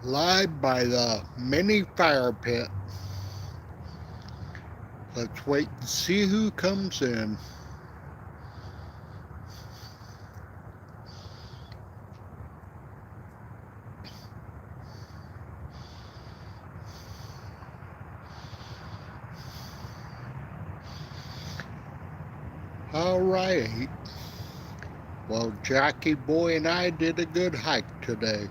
Live by the mini fire pit. Let's wait and see who comes in. All right. Well, Jackie Boy and I did a good hike today.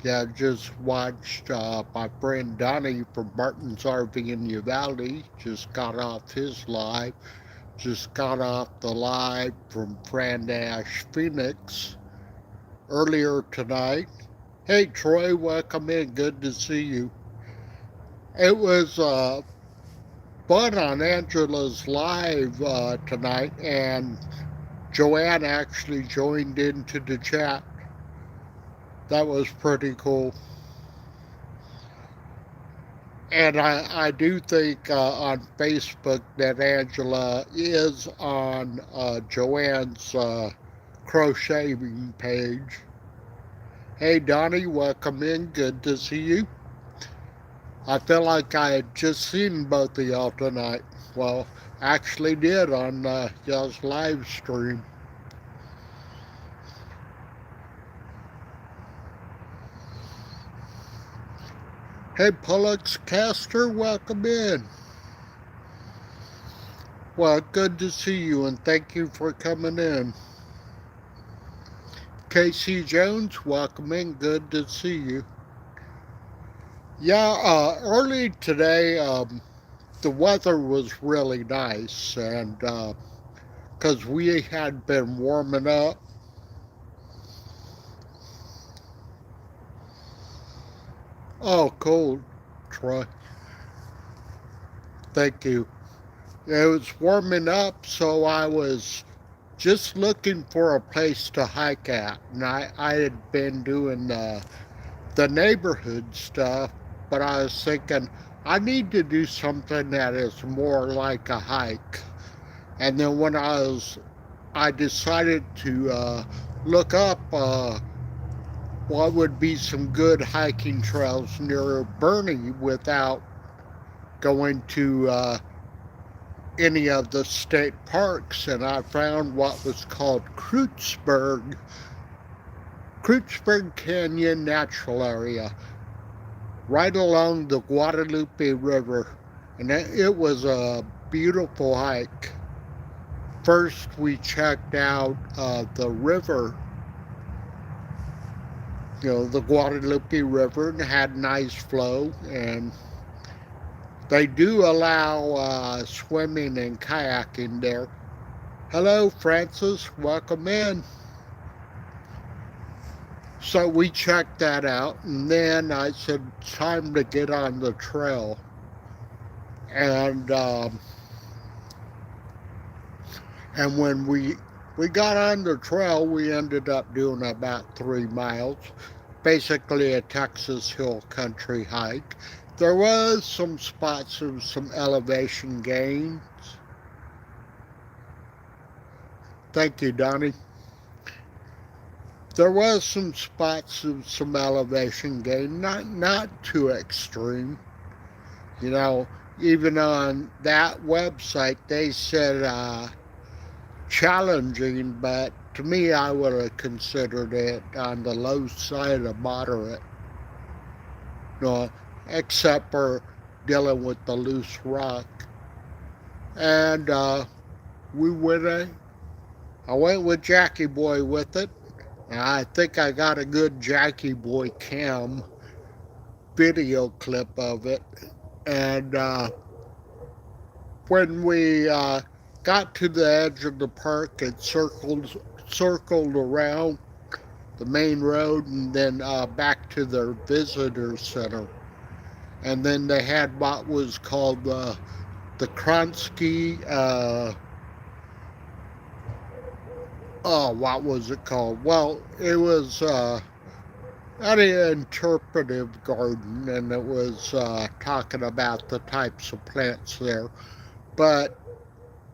Yeah, just watched my friend Donnie from Martin's RV in Uvalde just got off his live. Just got off the live from Fran Ash Phoenix earlier tonight. Hey Troy, welcome in. Good to see you. It was fun on Angela's live tonight, and Joanne actually joined into the chat. That was pretty cool. And I do think on Facebook that Angela is on Joanne's crocheting page. Hey Donnie, welcome in. Good to see you. I feel like I had just seen both of y'all tonight. Well, actually did on y'all's live stream. Hey Pollux Caster, welcome in. Well, good to see you and thank you for coming in. Casey Jones, welcome in. Good to see you. Yeah, early today, the weather was really nice, and because we had been warming up. Oh, cool, Troy. Thank you. It was warming up, so I was just looking for a place to hike at, and I had been doing the neighborhood stuff, but I was thinking I need to do something that is more like a hike. And then when I decided to look up what would be some good hiking trails near Bernie without going to any of the state parks, and I found what was called Kreuzberg Canyon Natural Area, right along the Guadalupe River, and it was a beautiful hike. First, we checked out the river, the Guadalupe River, and had nice flow. And they do allow swimming and kayaking there. Hello, Francis. Welcome in. So we checked that out, and then I said, time to get on the trail. And and when we got on the trail, we ended up doing about 3 miles, basically a Texas Hill Country hike. There was some spots of some elevation gains. Thank you, Donnie. There was some spots of some elevation gain, not too extreme. You know, even on that website, they said challenging, but to me, I would have considered it on the low side of moderate. You know, except for dealing with the loose rock. And we went. I went with Jackie Boy with it. And I think I got a good Jackie Boy cam video clip of it. And when we got to the edge of the park, it circled around the main road and then back to their visitor center. And then they had what was called the Kronsky. What was it called? Well, it was an interpretive garden, and it was talking about the types of plants there. but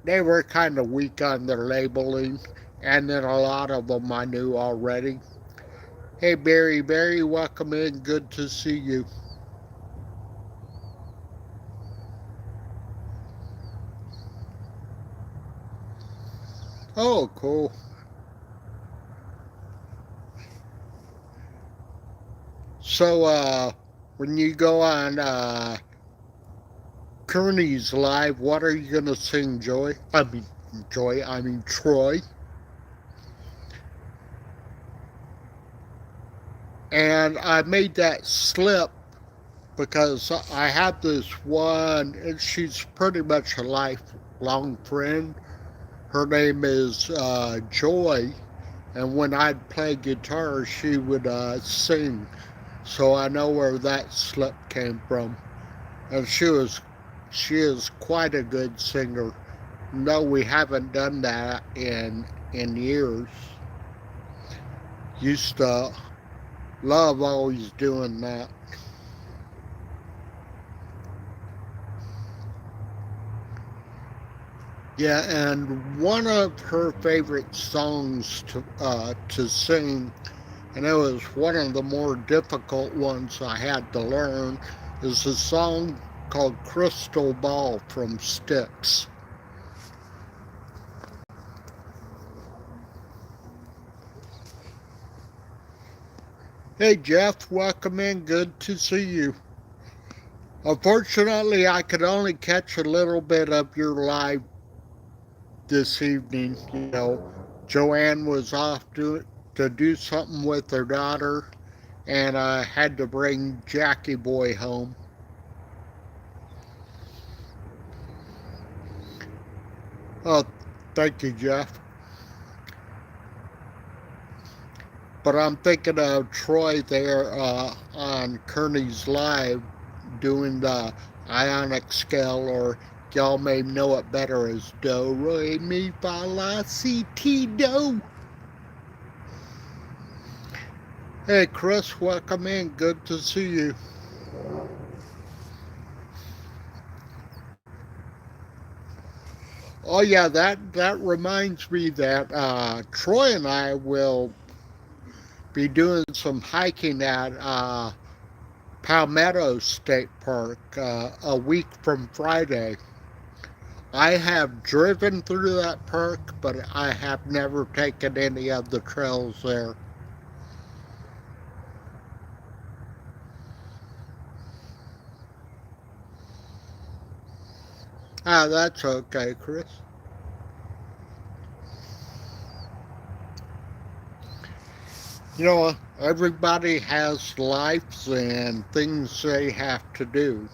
they were kind of weak on their labeling, and then a lot of them I knew already. Hey, Barry, welcome in. Good to see you. Oh, cool. So, when you go on Kearney's live, what are you gonna sing, Troy. And I made that slip because I have this one, and she's pretty much a lifelong friend. Her name is Joy, and when I'd play guitar, she would sing. So I know where that slip came from. And she is quite a good singer. No, we haven't done that in years. Used to love always doing that. Yeah, and one of her favorite songs to sing, and it was one of the more difficult ones I had to learn, is a song called Crystal Ball from Styx. Hey Jeff, welcome in. Good to see you. Unfortunately, I could only catch a little bit of your live this evening. Joanne was off to do something with her daughter, and I had to bring Jackie Boy home. Oh, thank you, Jeff. But I'm thinking of Troy there on Kearney's Live doing the Ionic scale, or y'all may know it better as Do, Re, Mi, Fa, La, Si, Ti, Do. Hey, Chris, welcome in. Good to see you. Oh yeah, that reminds me that Troy and I will be doing some hiking at Palmetto State Park a week from Friday. I have driven through that park, but I have never taken any of the trails there. Ah, that's okay, Chris. Everybody has lives and things they have to do.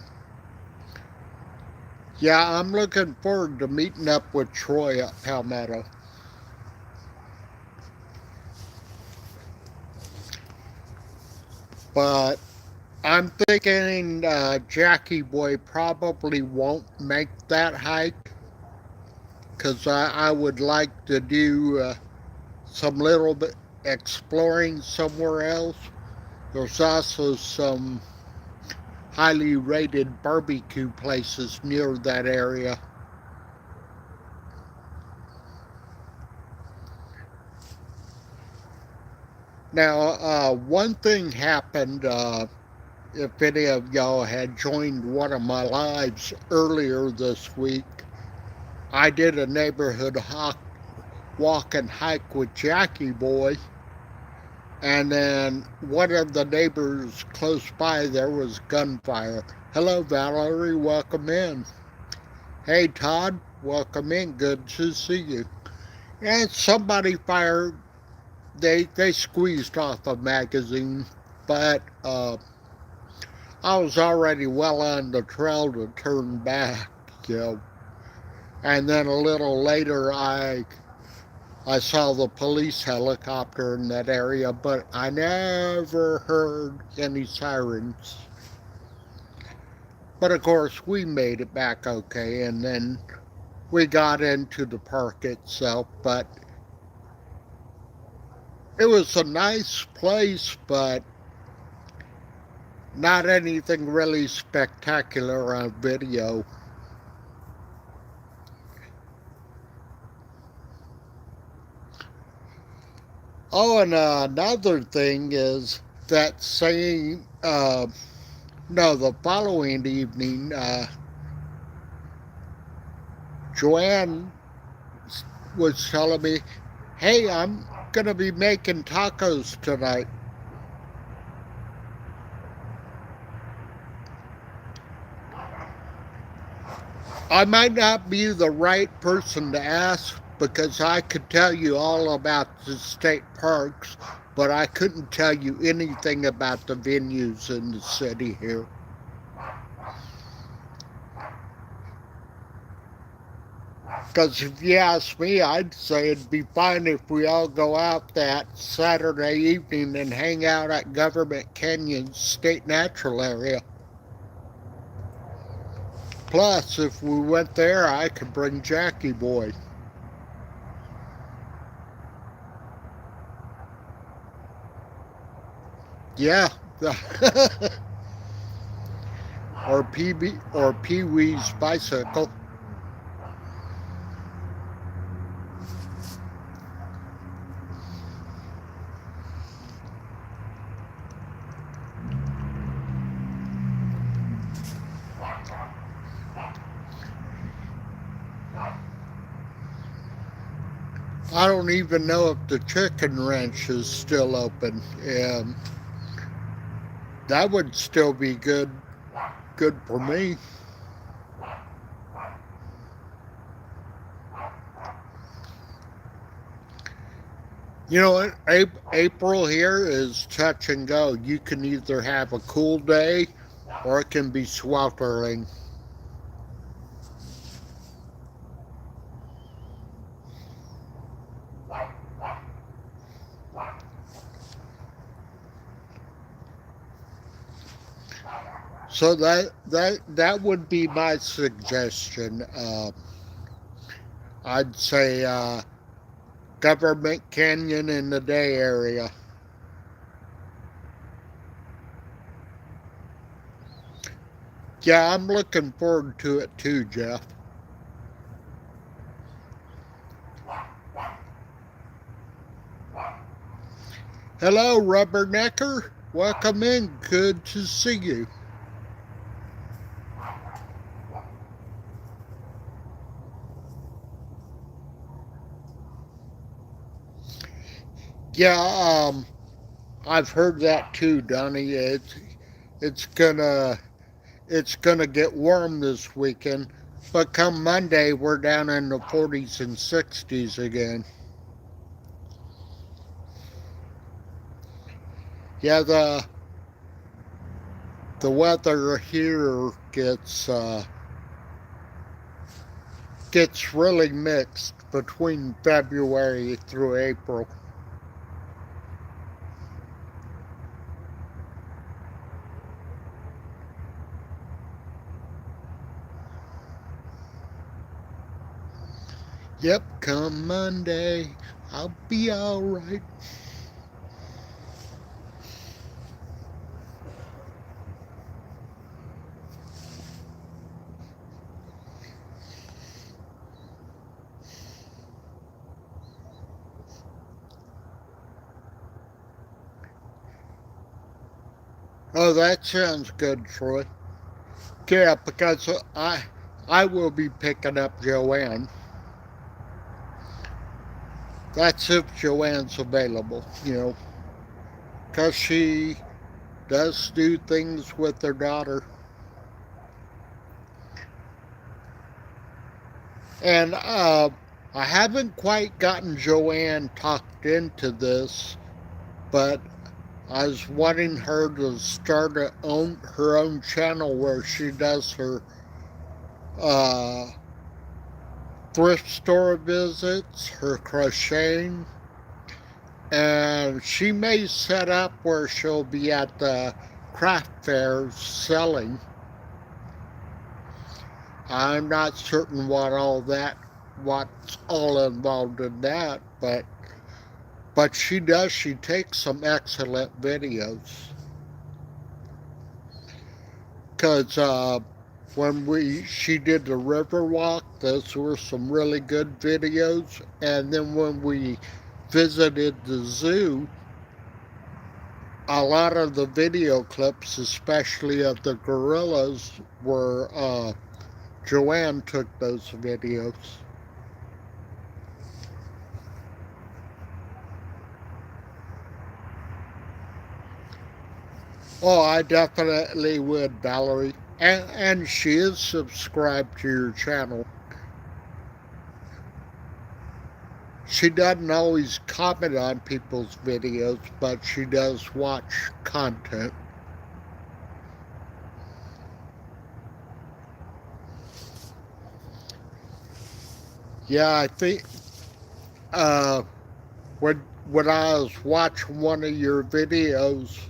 Yeah, I'm looking forward to meeting up with Troy at Palmetto. But I'm thinking Jackie Boy probably won't make that hike because I would like to do some little bit exploring somewhere else. There's also some highly rated barbecue places near that area. Now, one thing happened. If any of y'all had joined one of my lives earlier this week, I did a neighborhood walk and hike with Jackie Boy, and then one of the neighbors close by there was gunfire. Hello, Valerie, welcome in. Hey, Todd, welcome in. Good to see you. And somebody fired. They squeezed off a magazine, but I was already well on the trail to turn back, you know. And then a little later, I saw the police helicopter in that area, but I never heard any sirens. But of course, we made it back okay, and then we got into the park itself. But it was a nice place, but not anything really spectacular on video. Oh, and another thing is that same, no, the following evening, Joanne was telling me, hey, I'm going to be making tacos tonight. I might not be the right person to ask because I could tell you all about the state parks, but I couldn't tell you anything about the venues in the city here. Because if you ask me, I'd say it'd be fine if we all go out that Saturday evening and hang out at Government Canyon State Natural Area. Plus, if we went there, I could bring Jackie Boy. Yeah. or Pee Wee's bicycle. I don't even know if the chicken ranch is still open. That would still be good for me. You know what? April here is touch and go. You can either have a cool day or it can be sweltering. So that would be my suggestion. I'd say Government Canyon in the day area. Yeah, I'm looking forward to it too, Jeff. Hello, Rubbernecker. Welcome in. Good to see you. Yeah, I've heard that too, Donnie. It's gonna it's gonna get warm this weekend, but come Monday we're down in the 40s and 60s again. Yeah, the weather here gets really mixed between February through April. Yep, come Monday, I'll be alright. Oh, that sounds good, Troy. Yeah, because I will be picking up Joanne. That's if Joanne's available, because she does do things with her daughter. And I haven't quite gotten Joanne talked into this, but I was wanting her to start her own channel where she does her uh, thrift store visits, her crocheting, and she may set up where she'll be at the craft fairs selling. I'm not certain what's all involved in that, but she does. She takes some excellent videos. Cause when she did the river walk, those were some really good videos. And then when we visited the zoo, a lot of the video clips, especially of the gorillas, were Joanne took those videos. Oh, I definitely would, Valerie. And she is subscribed to your channel. She doesn't always comment on people's videos, but she does watch content. Yeah, I think when I was watching one of your videos,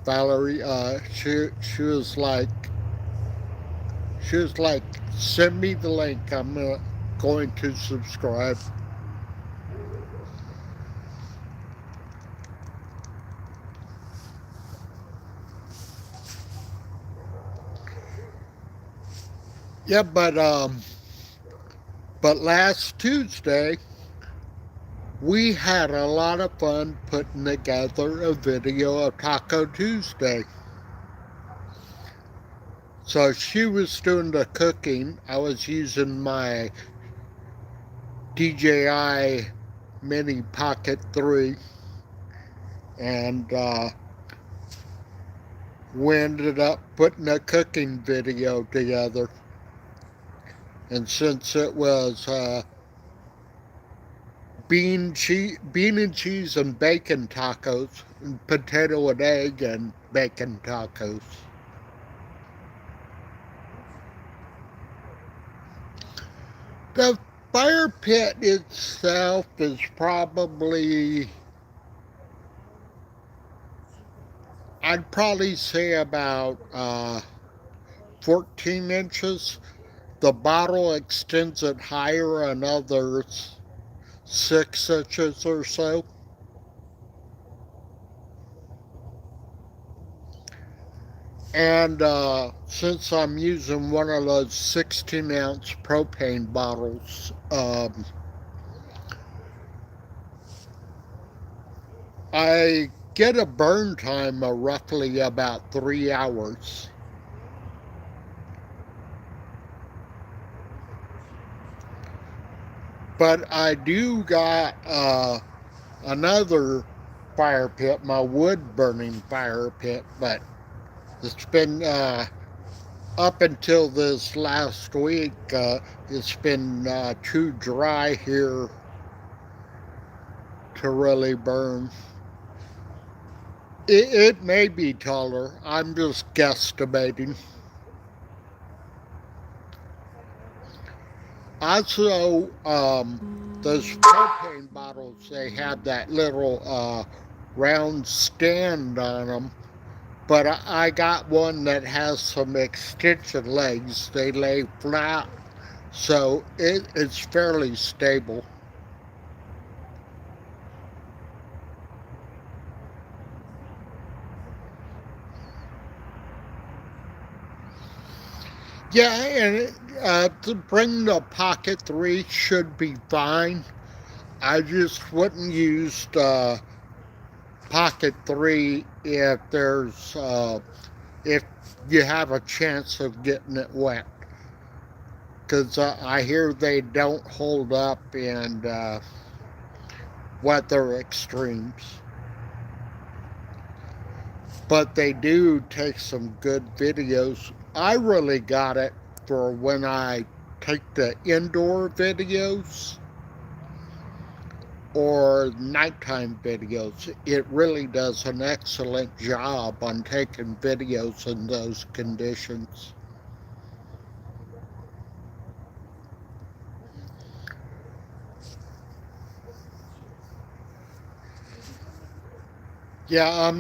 Valerie, she was like, send me the link. I'm going to subscribe. Yeah, but last Tuesday we had a lot of fun putting together a video of Taco Tuesday. So she was doing the cooking. I was using my DJI Mini Pocket 3, and we ended up putting a cooking video together. And since it was bean and cheese and bacon tacos, and potato and egg and bacon tacos. The fire pit itself is probably, I'd probably say about 14 inches. The bottle extends it higher another 6 inches or so. And since I'm using one of those 16-ounce propane bottles, I get a burn time of roughly about 3 hours. But I do got another fire pit, my wood burning fire pit, but it's been up until this last week, it's been too dry here to really burn. It may be taller. I'm just guesstimating. Also, those propane bottles, they have that little round stand on them. But I got one that has some extension legs. They lay flat, so it's fairly stable. Yeah, and to bring the Pocket 3 should be fine. I just wouldn't use the Pocket 3 if there's if you have a chance of getting it wet, because I hear they don't hold up in weather extremes, but they do take some good videos. I really got it for when I take the indoor videos or nighttime videos. It really does an excellent job on taking videos in those conditions. Yeah, I'm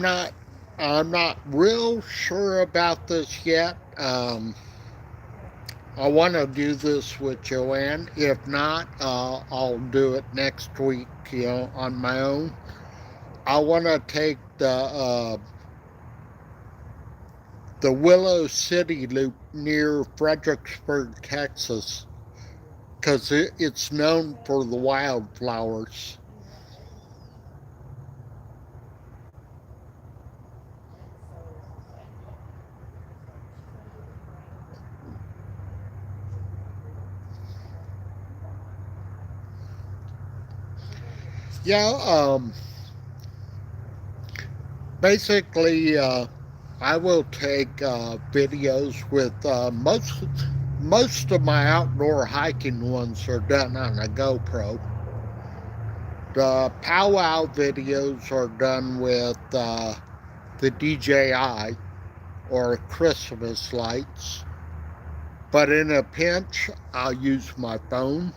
not real sure about this yet. I want to do this with Joanne. If not, I'll do it next week, on my own. I want to take the Willow City Loop near Fredericksburg, Texas, because it's known for the wildflowers. Yeah, basically, I will take videos with most of my outdoor hiking ones are done on a GoPro. The powwow videos are done with the DJI or Christmas lights, but in a pinch, I'll use my phone,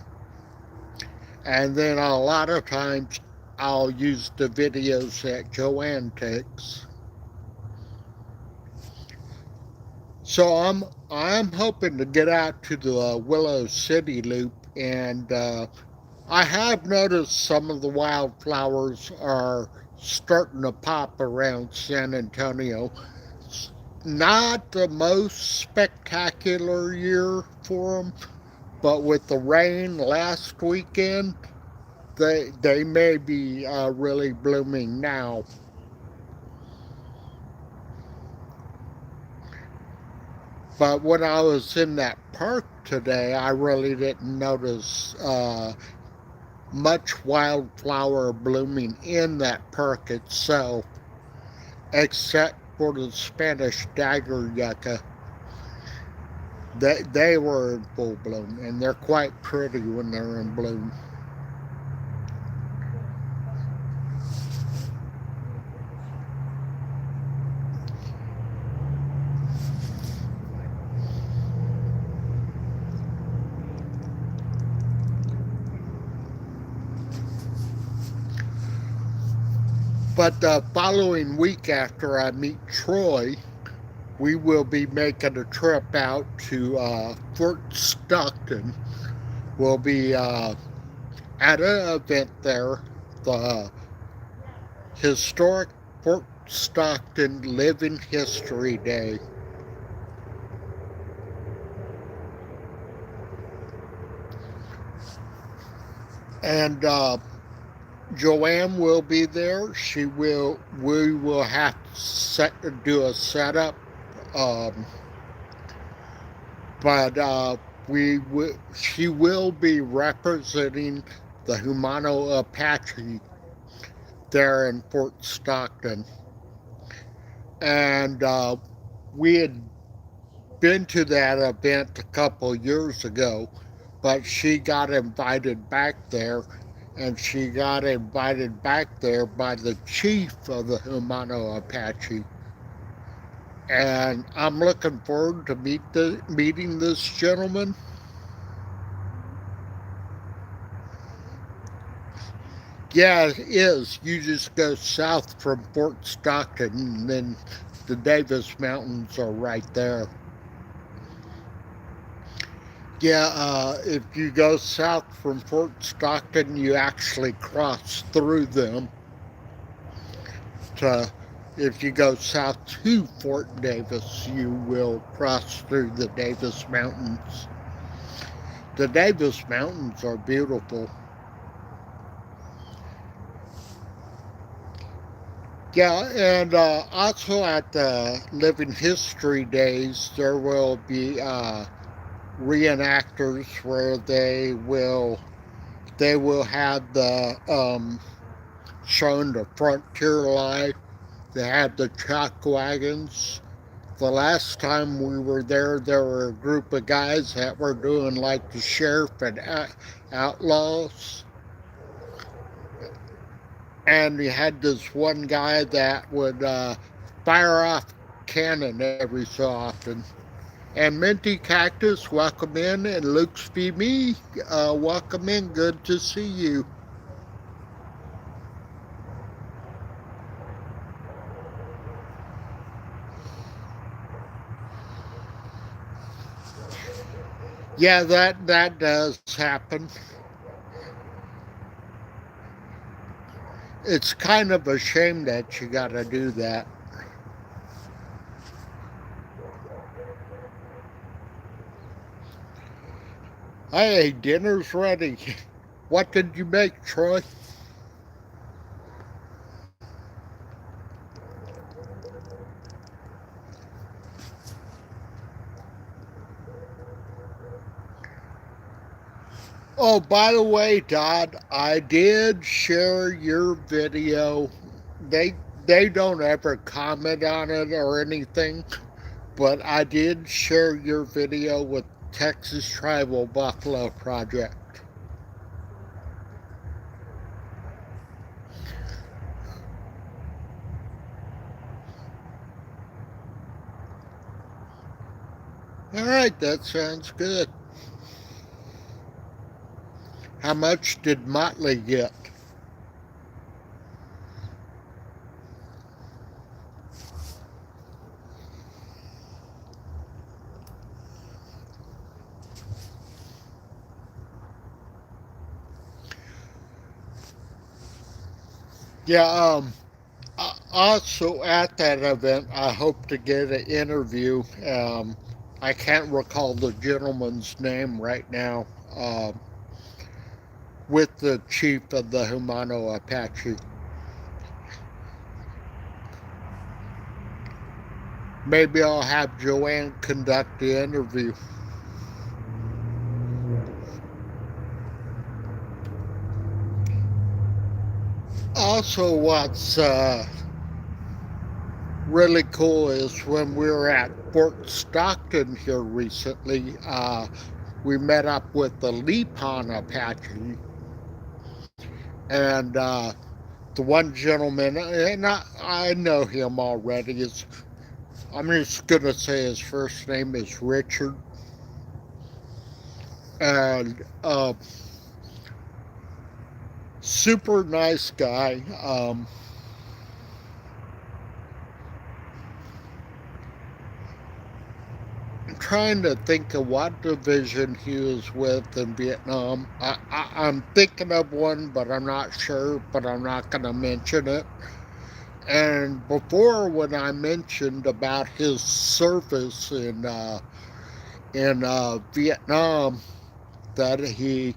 and then a lot of times I'll use the videos that Joanne takes. So I'm hoping to get out to the Willow City Loop, and I have noticed some of the wildflowers are starting to pop around San Antonio. It's not the most spectacular year for them, but with the rain last weekend, they may be really blooming now. But when I was in that park today, I really didn't notice much wildflower blooming in that park itself, except for the Spanish dagger yucca. They were in full bloom, and they're quite pretty when they're in bloom. But the following week after I meet Troy, we will be making a trip out to Fort Stockton. We'll be at an event there, the historic Fort Stockton Living History Day. And Joanne will be there. We will have to do a setup, um, but she will be representing the Humano Apache there in Fort Stockton. And we had been to that event a couple years ago, but she got invited back there, and she got invited back there by the chief of the Humano Apache. And I'm looking forward to meeting this gentleman. Yeah, it is. You just go south from Fort Stockton, and then the Davis Mountains are right there. Yeah, if you go south from Fort Stockton, you actually cross through them. To, if you go south to Fort Davis, you will cross through the Davis Mountains. The Davis Mountains are beautiful. Yeah, and also at the Living History Days, there will be reenactors where they will have the showing the frontier life. They have the chalk wagons. The last time we were there were a group of guys that were doing like the sheriff and outlaws. And we had this one guy that would fire off cannon every so often. And Minty Cactus, welcome in. And Luke's me, welcome in. Good to see you. Yeah, that does happen. It's kind of a shame that you got to do that. Hey, dinner's ready. What did you make, Troy? Oh, by the way, Todd, I did share your video. They they don't ever comment on it or anything, but I did share your video with Texas Tribal Buffalo Project. All right, that sounds good. How much did Motley get? Yeah, also at that event, I hope to get an interview. I can't recall the gentleman's name right now. With the chief of the Humano Apache. Maybe I'll have Joanne conduct the interview. Also, what's really cool is when we were at Fort Stockton here recently, we met up with the Lipan Apache, and the one gentleman, and I know him already. I'm just gonna say his first name is Richard, and super nice guy. I'm trying to think of what division he was with in Vietnam. I'm thinking of one, but I'm not sure, but I'm not going to mention it. And before, when I mentioned about his service in Vietnam, that he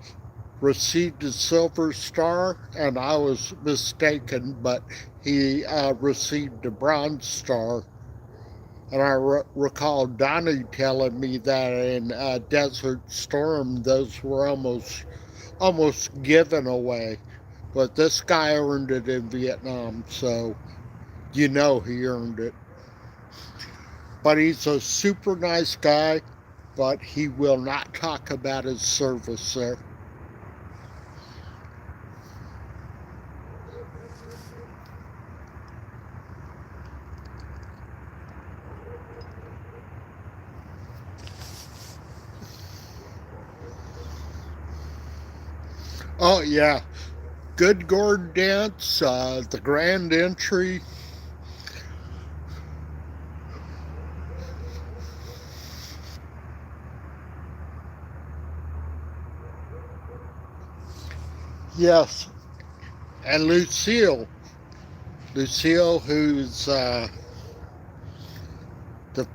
received a Silver Star, and I was mistaken, but he received a Bronze Star. And I recall Donnie telling me that in Desert Storm, those were almost given away. But this guy earned it in Vietnam, so you know he earned it. But he's a super nice guy, but he will not talk about his service there. Oh, yeah. Good gourd dance, the grand entry. Yes. And Lucille, who's the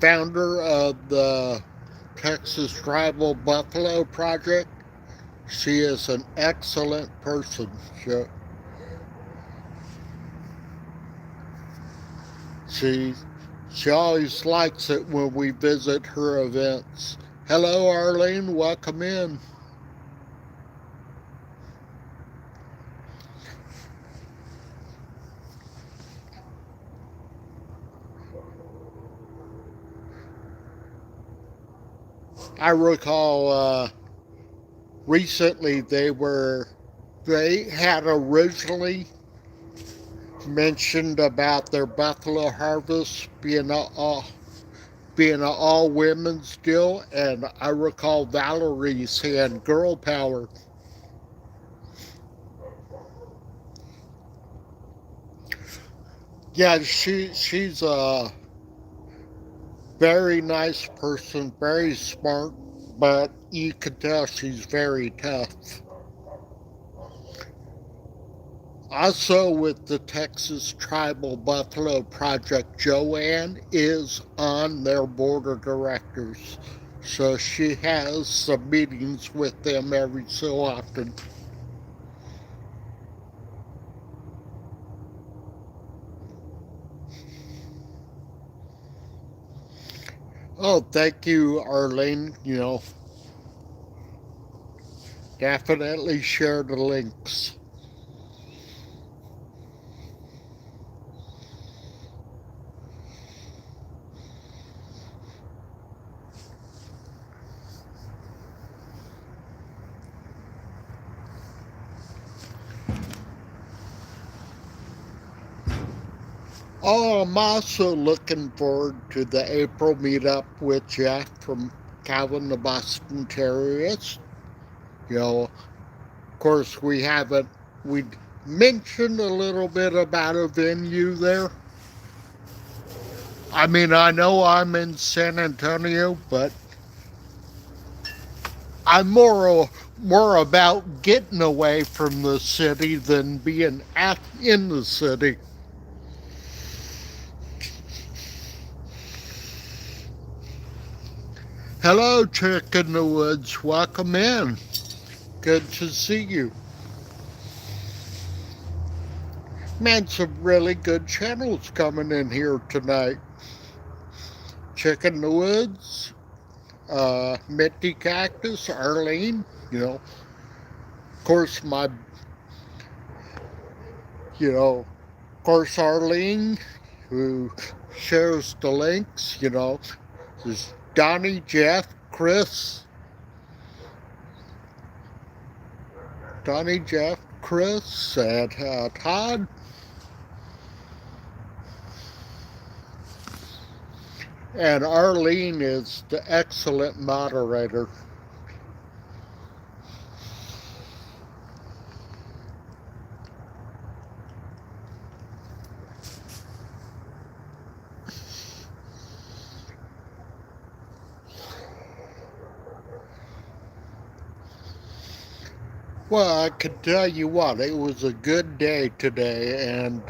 founder of the Texas Tribal Buffalo Project. She is an excellent person. She, she always likes it when we visit her events. Hello, Arlene. Welcome in. I recall recently they had originally mentioned about their buffalo harvest being an all women's deal, and I recall Valerie saying girl power. Yeah, she's a very nice person, very smart, but you can tell she's very tough. Also, with the Texas Tribal Buffalo Project, Joanne is on their board of directors. So she has some meetings with them every so often. Oh, thank you, Arlene. Definitely share the links. Oh, I'm also looking forward to the April meetup with Jeff from Calvin the Boston Terrierist. You know, of course, we mentioned a little bit about a venue there. I mean, I know I'm in San Antonio, but I'm more about getting away from the city than being in the city. Hello, Chick in the Woods. Welcome in. Good to see you. Man, some really good channels coming in here tonight. Chick in the Woods, Mitty Cactus, Arlene, of course, of course, Arlene, who shares the links, there's Donnie, Jeff, Chris, and Todd. And Arlene is the excellent moderator. Well, I can tell you what, it was a good day today, and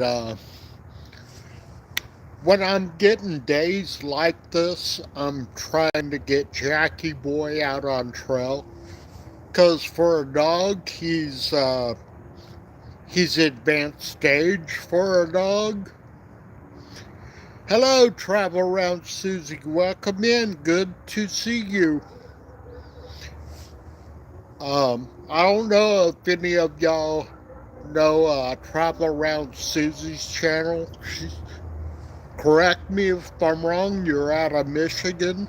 when I'm getting days like this, I'm trying to get Jackie Boy out on trail. Because for a dog, he's advanced stage for a dog. Hello, Travel Around Susie. Welcome in. Good to see you. I don't know if any of y'all know Travel Around Susie's channel. Correct me if I'm wrong, you're out of Michigan,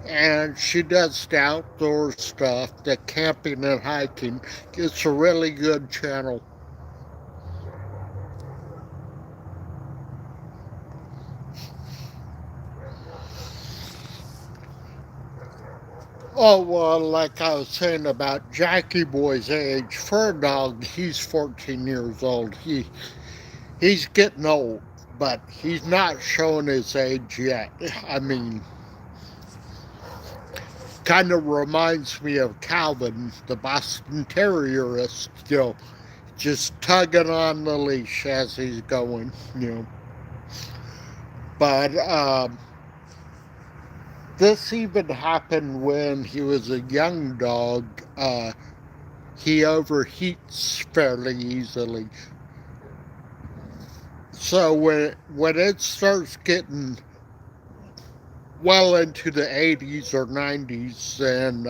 and she does the outdoor stuff, the camping and hiking. It's a really good channel. Oh, well, like I was saying about Jackie Boy's age, for a dog, he's 14 years old. He's getting old, but he's not showing his age yet. I mean, kind of reminds me of Calvin, the Boston Terrierist, just tugging on the leash as he's going. But this even happened when he was a young dog. He overheats fairly easily. So when it starts getting well into the 80s or 90s, then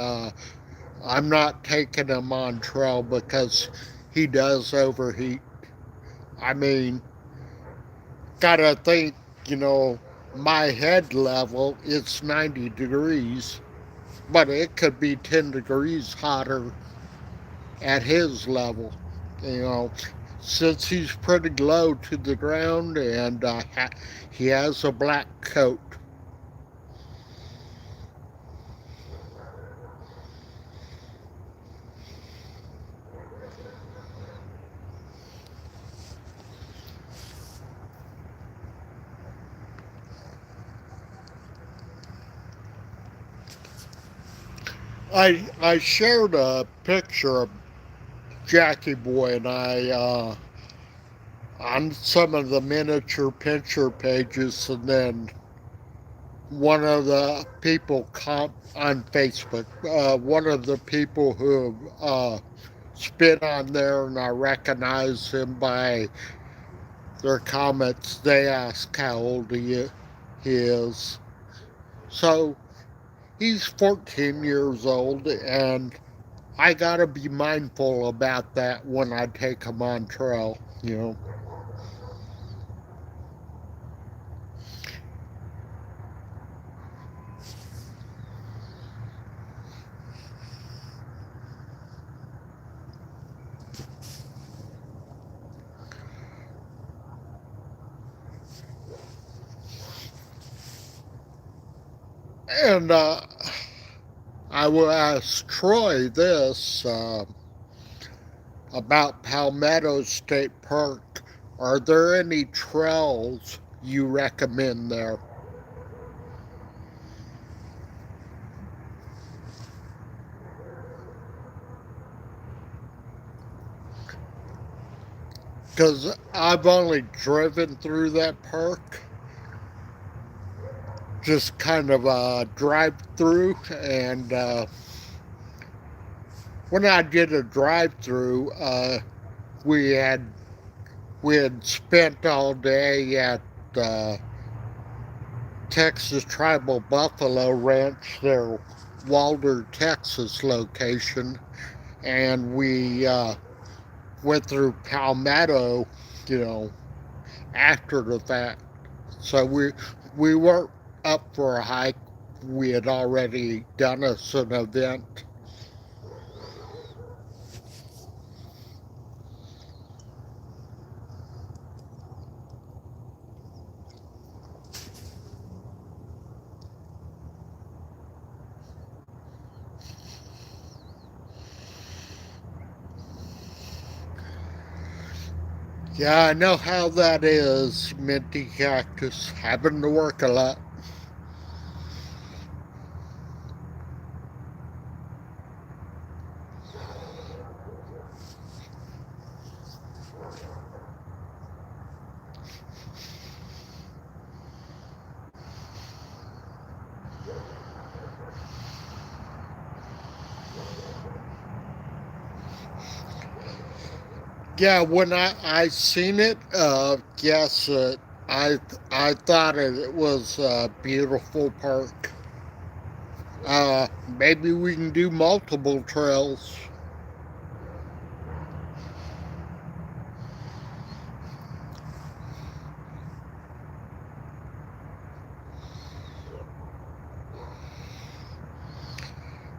I'm not taking him on trail because he does overheat. I mean, gotta think, my head level, it's 90 degrees, but it could be 10 degrees hotter at his level, you know, since he's pretty low to the ground and he has a black coat. I shared a picture of Jackie Boy and I on some of the miniature picture pages, and then one of the people on Facebook, one of the people who spit on there, and I recognize him by their comments. They ask how old he is. So he's 14 years old, and I gotta be mindful about that when I take them on trail, you know. And I will ask Troy this about Palmetto State Park. Are there any trails you recommend there? Because I've only driven through that park, just kind of a drive through, and when I did a drive through, we had we had spent all day at uh, Texas Tribal Buffalo Ranch, their Walder, Texas location, and we went through Palmetto, you know, after the fact. So we weren't up for a hike. We had already done us an event. Yeah, I know how that is, Minty Cactus, having to work a lot. Yeah, when I seen it, yes, I I thought it was a beautiful park. Maybe we can do multiple trails.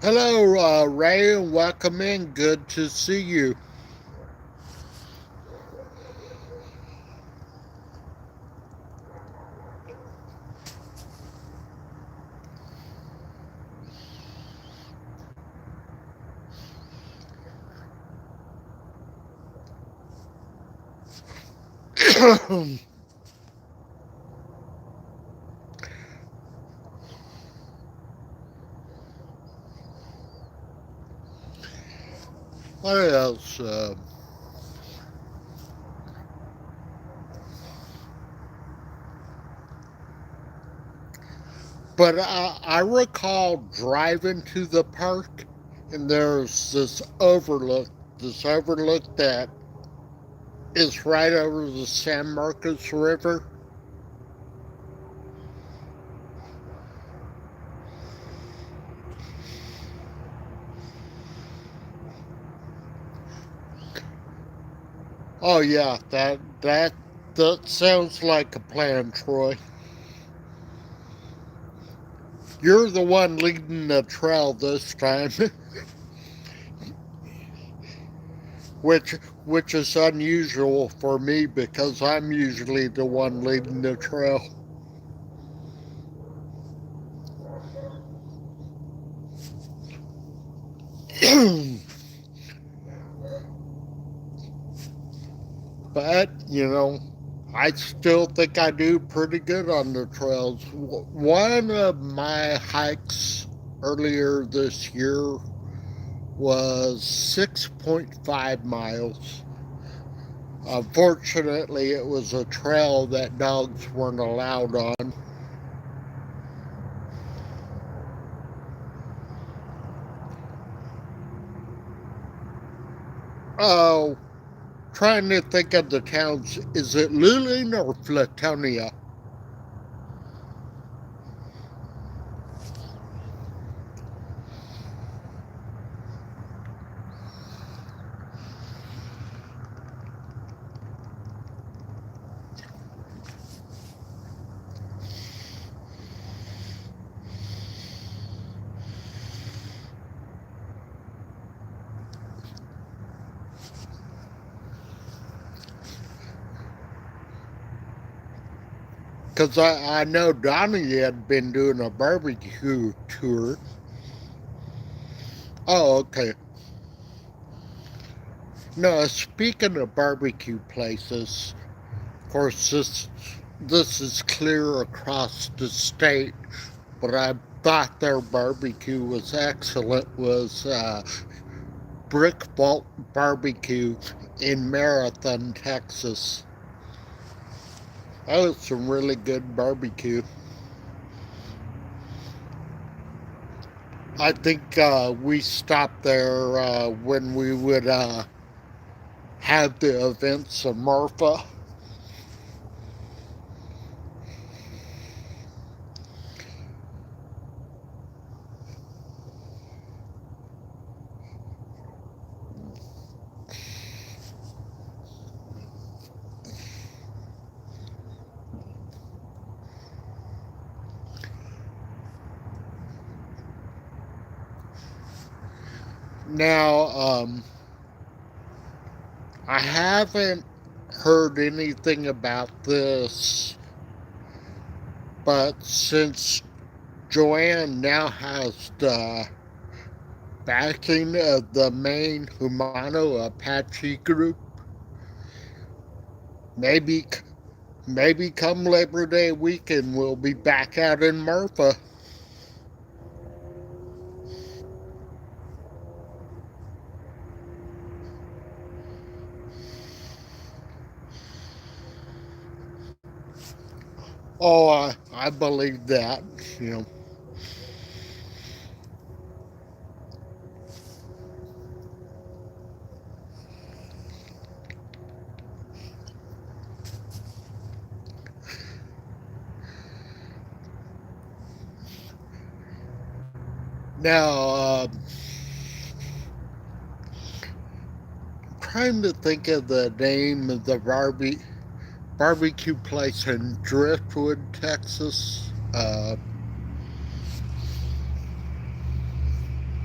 Hello, Ray, and welcome in. Good to see you. What else? But I recall driving to the park, and there's this overlook that is right over the San Marcos River. Oh yeah, that sounds like a plan, Troy. You're the one leading the trail this time, which which is unusual for me because I'm usually the one leading the trail. But, you know, I still think I do pretty good on the trails. One of my hikes earlier this year was 6.5 miles. Unfortunately, it was a trail that dogs weren't allowed on. Oh, trying to think of the towns. Is it Luling or Flatonia? Because I know Donnie had been doing a barbecue tour. Oh, okay. No, speaking of barbecue places, of course, this is clear across the state, but I thought their barbecue was excellent. Was Brick Vault Barbecue in Marathon, Texas. That was some really good barbecue. I think we stopped there when we would have the events in Marfa. Now, I haven't heard anything about this, but since Joanne now has the backing of the main Humano Apache group, maybe maybe come Labor Day weekend we'll be back out in Marfa. Oh, I believe that. You know. Now, trying to think of the name of the barbecue place in Driftwood, Texas. Oh,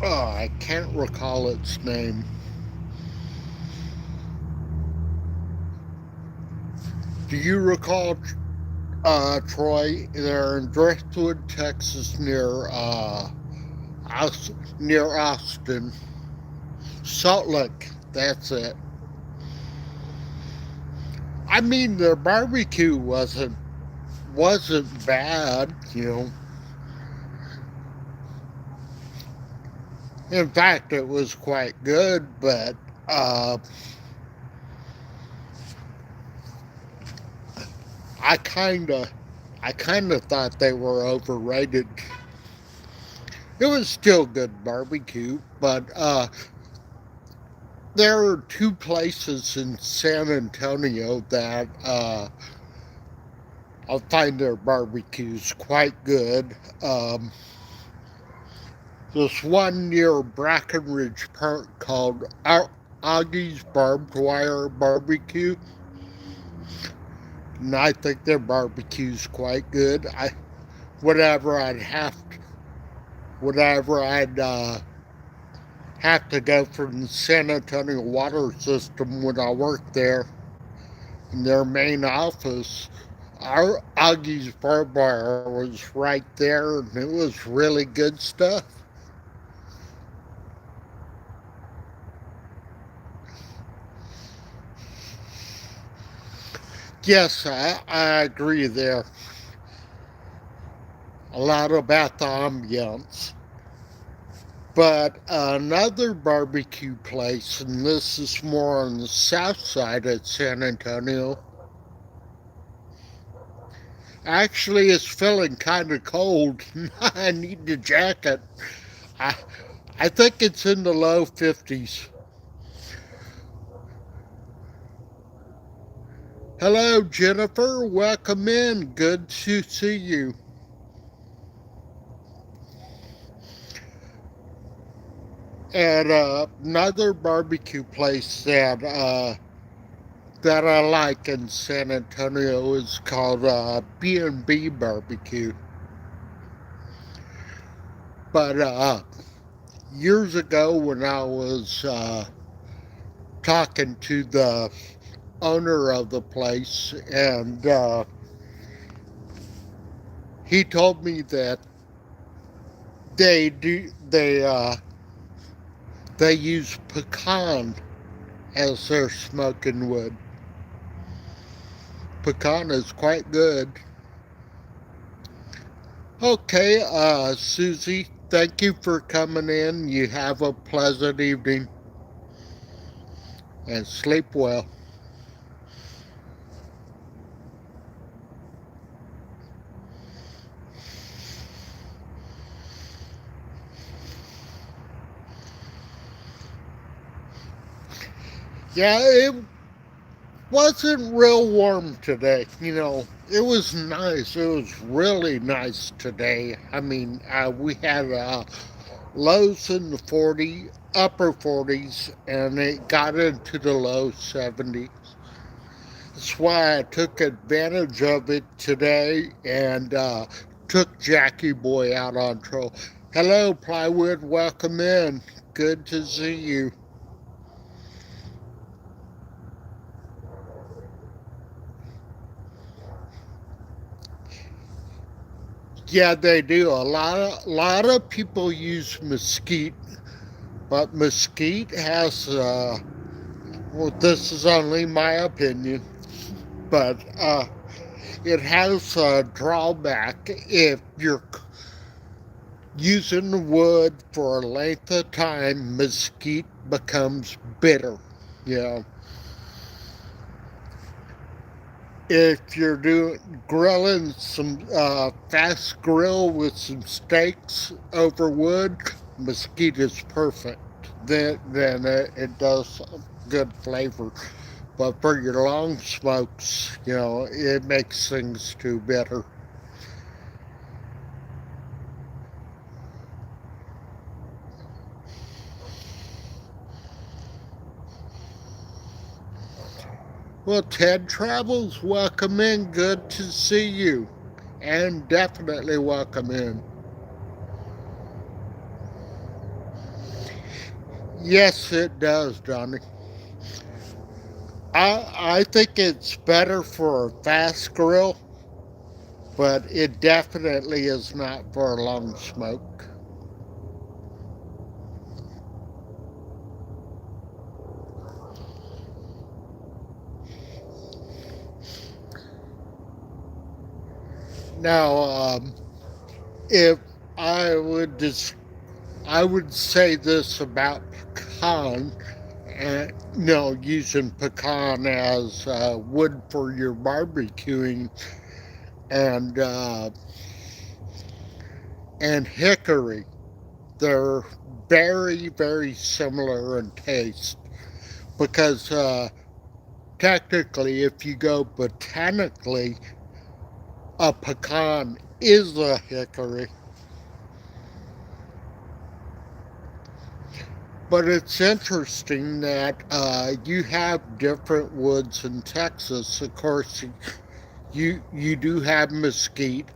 I can't recall its name. Do you recall, Troy? They're in Driftwood, Texas, near Austin, Salt Lake. That's it. I mean, their barbecue wasn't bad, you know. In fact, it was quite good, but I I kind of thought they were overrated. It was still good barbecue, but there are two places in San Antonio that I find their barbecues quite good. There's one near Brackenridge Park called Augie's Barbed Wire Barbecue, and I think their barbecue's quite good. Whatever I'd have to, whatever I'd have to go from the San Antonio water system when I worked there in their main office. Our Augie's Barbed Wire was right there, and it was really good stuff. Yes, I agree there. A lot about the ambiance. But another barbecue place, and this is more on the south side of San Antonio, actually it's feeling kind of cold. I need a jacket. I, I think it's in the low 50s. Hello, Jennifer. Welcome in. Good to see you. And another barbecue place that I like in San Antonio is called B&B Barbecue. But years ago, when I was talking to the owner of the place, and he told me that they do they use pecan as their smoking wood. Pecan is quite good. Okay, Susie, thank you for coming in. You have a pleasant evening and sleep well. Yeah, it wasn't real warm today. It was nice. It was really nice today. I mean, we had lows in the 40, upper 40s, and it got into the low 70s. That's why I took advantage of it today and took Jackie Boy out on trail. Hello, Plywood. Welcome in. Good to see you. Yeah, they do. A lot of people use mesquite, but mesquite has well, this is only my opinion, but it has a drawback if you're using wood for a length of time. Mesquite becomes bitter. You know, if you're doing grilling some fast grill with some steaks over wood, mesquite is perfect. Then it does good flavor. But for your long smokes, it makes things too bitter. Well, Ted Travels, welcome in. Good to see you. And definitely welcome in. Yes, it does, Johnny. I think it's better for a fast grill, but it definitely is not for a long smoke. Now, if I would just, I would say this about pecan, and using pecan as wood for your barbecuing, and hickory. They're very, very similar in taste because technically, if you go botanically, a pecan is a hickory. But it's interesting that you have different woods in Texas. Of course, you do have mesquite,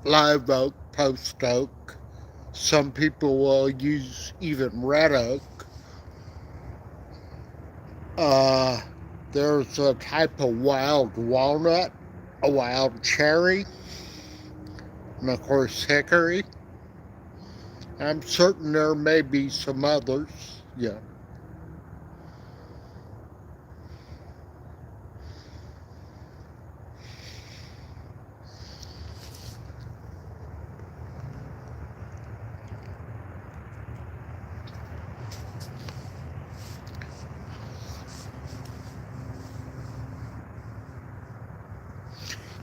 live oak, post oak. Some people will use even red oak. Uh, there's a type of wild walnut, a wild cherry, and of course hickory. I'm certain there may be some others. Yeah.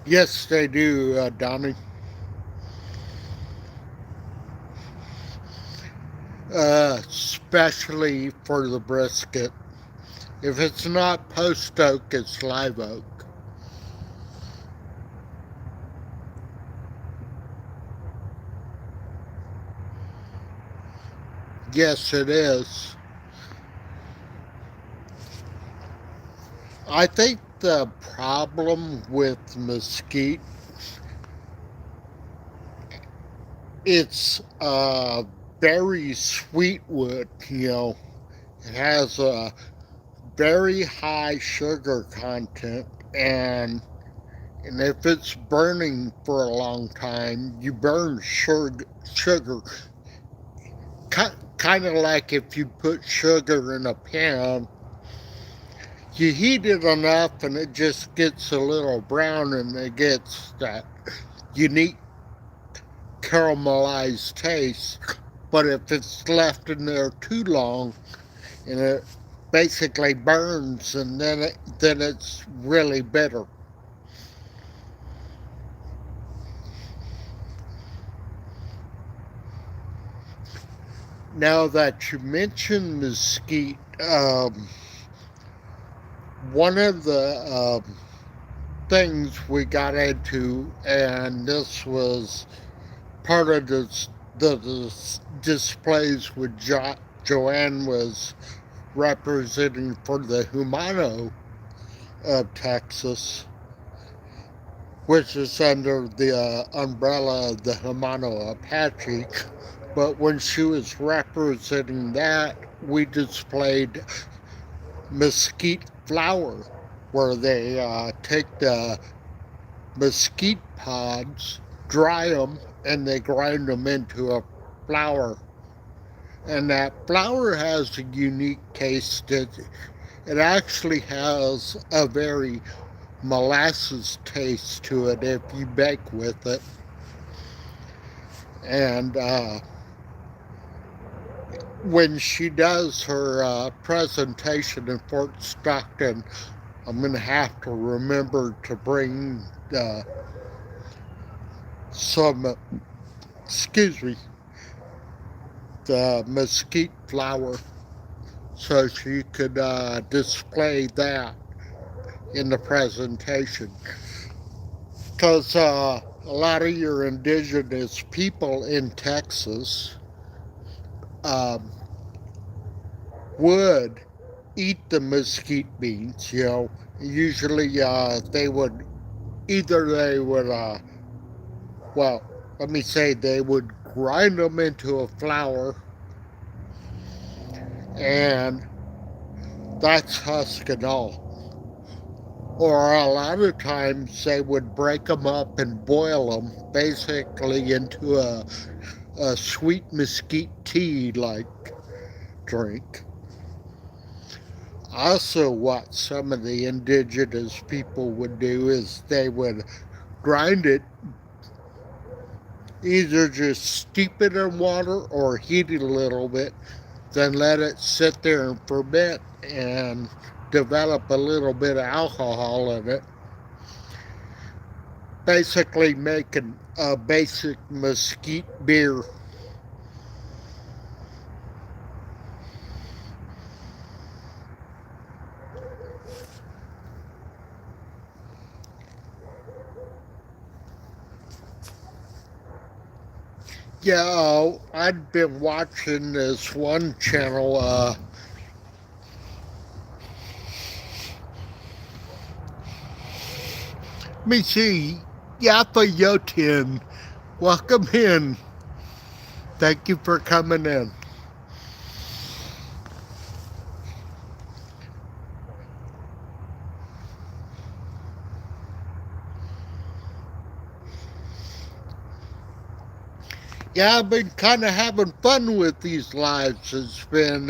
Yes, they do, Donnie. Especially for the brisket. If it's not post oak, it's live oak. Yes, it is. I think the problem with mesquite, it's very sweet wood. It has a very high sugar content, and And if it's burning for a long time, you burn sugar. Kind of like if you put sugar in a pan, you heat it enough and it just gets a little brown and it gets that unique caramelized taste. But if it's left in there too long and it basically burns, and then it's really bitter. Now that you mentioned mesquite, one of the things we got into, and this was part of the displays with Joanne was representing for the Humano of Texas, which is under the umbrella of the Humano Apache. But when she was representing that, we displayed mesquite flour, where they take the mesquite pods, dry them, and they grind them into a flour. And that flour has a unique taste. It actually has a very molasses taste to it if you bake with it. And when she does her presentation in Fort Stockton, I'm going to have to remember to bring some, excuse me, the mesquite flour so she could display that in the presentation. Because a lot of your indigenous people in Texas would eat the mesquite beans, you know. Usually they would well, let me say, they would grind them into a flour, and that's husk and all. Or a lot of times they would break them up and boil them basically into a sweet mesquite tea like drink. Also, what some of the indigenous people would do is they would grind it, either just steep it in water or heat it a little bit, then let it sit there and ferment and develop a little bit of alcohol in it, basically making a basic mesquite beer. Yeah, I'd been watching this one channel, let me see, Yapa Yotin. Welcome in. Thank you for coming in. Yeah, I've been kind of having fun with these lives. It's been,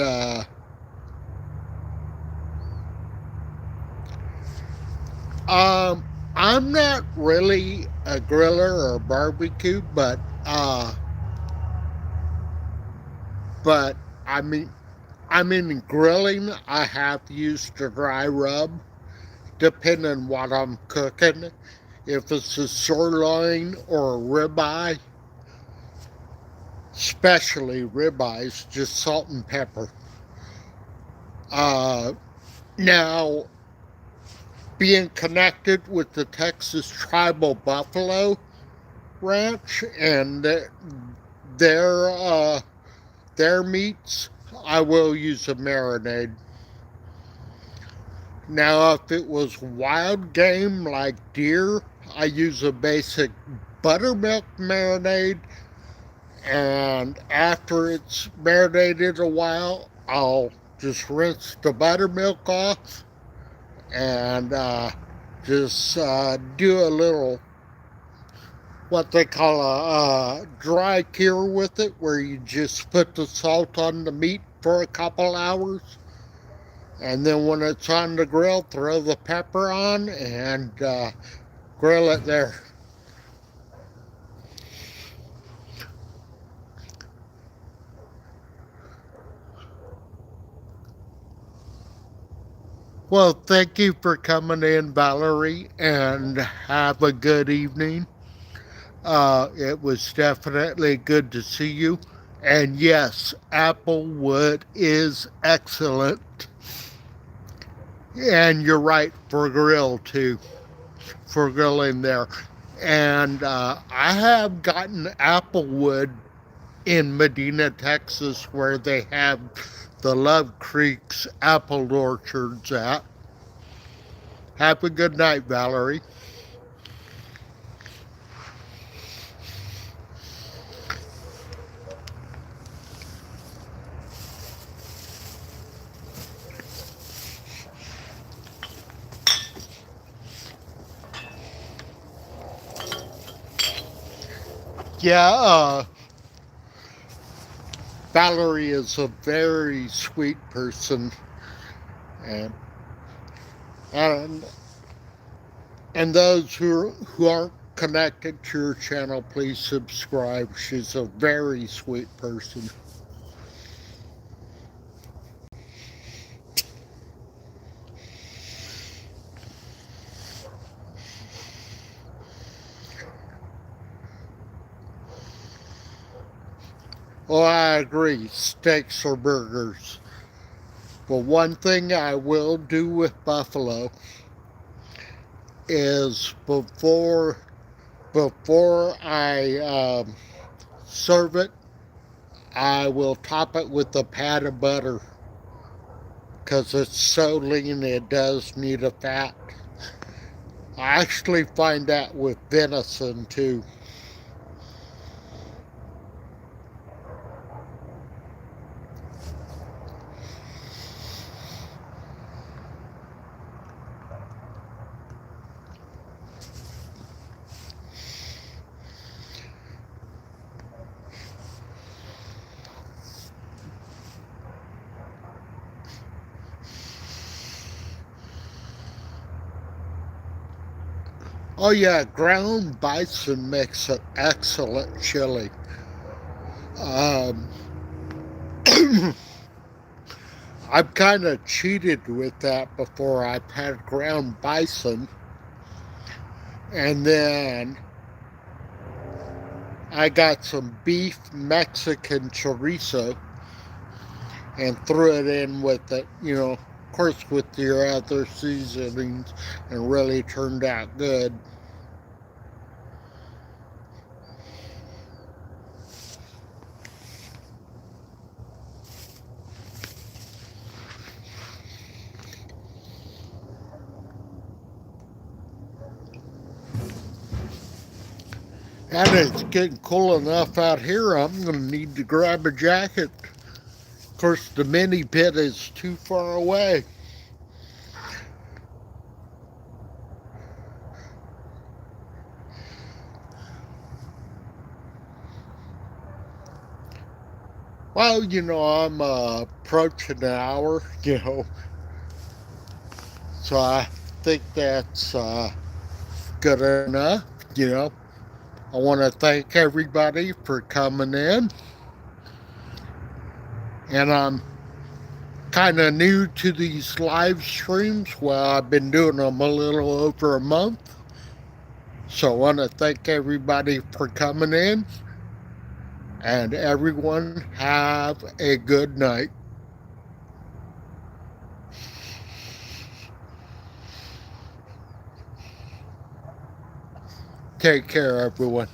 I'm not really a griller or barbecue, but I mean grilling. I have used a dry rub, depending on what I'm cooking. If it's a sirloin or a ribeye, especially ribeyes, just salt and pepper. Now, being connected with the Texas Tribal Buffalo Ranch and their meats, I will use a marinade. Now, if it was wild game like deer, I use a basic buttermilk marinade, and after it's marinated a while, I'll just rinse the buttermilk off and just do a little what they call a dry cure with it, where you just put the salt on the meat for a couple hours, and then when it's on the grill, throw the pepper on and grill it there. Well, thank you for coming in, Valerie, and have a good evening. It was definitely good to see you. And yes, applewood is excellent. And you're right, for grill too, for grilling there. And I have gotten applewood in Medina, Texas, where they have the Love Creek's apple orchards at. Have a good night, Valerie. Yeah, Valerie is a very sweet person, and and and those who aren't connected to her channel, please subscribe. She's a very sweet person. Well, I agree, steaks or burgers. But one thing I will do with buffalo is before I serve it, I will top it with a pat of butter, because it's so lean it does need a fat. I actually find that with venison too. Oh yeah, ground bison makes an excellent chili. Um, I've kind of cheated with that before. I've had ground bison, and then I got some beef Mexican chorizo and threw it in with it, of course, with your other seasonings, and really turned out good. And it's getting cool enough out here, I'm going to need to grab a jacket. Of course, the mini pit is too far away. Well, I'm approaching an hour, so I think that's good enough, I want to thank everybody for coming in. And I'm kind of new to these live streams. Well, I've been doing them a little over a month. So I want to thank everybody for coming in. And everyone have a good night. Take care, everyone.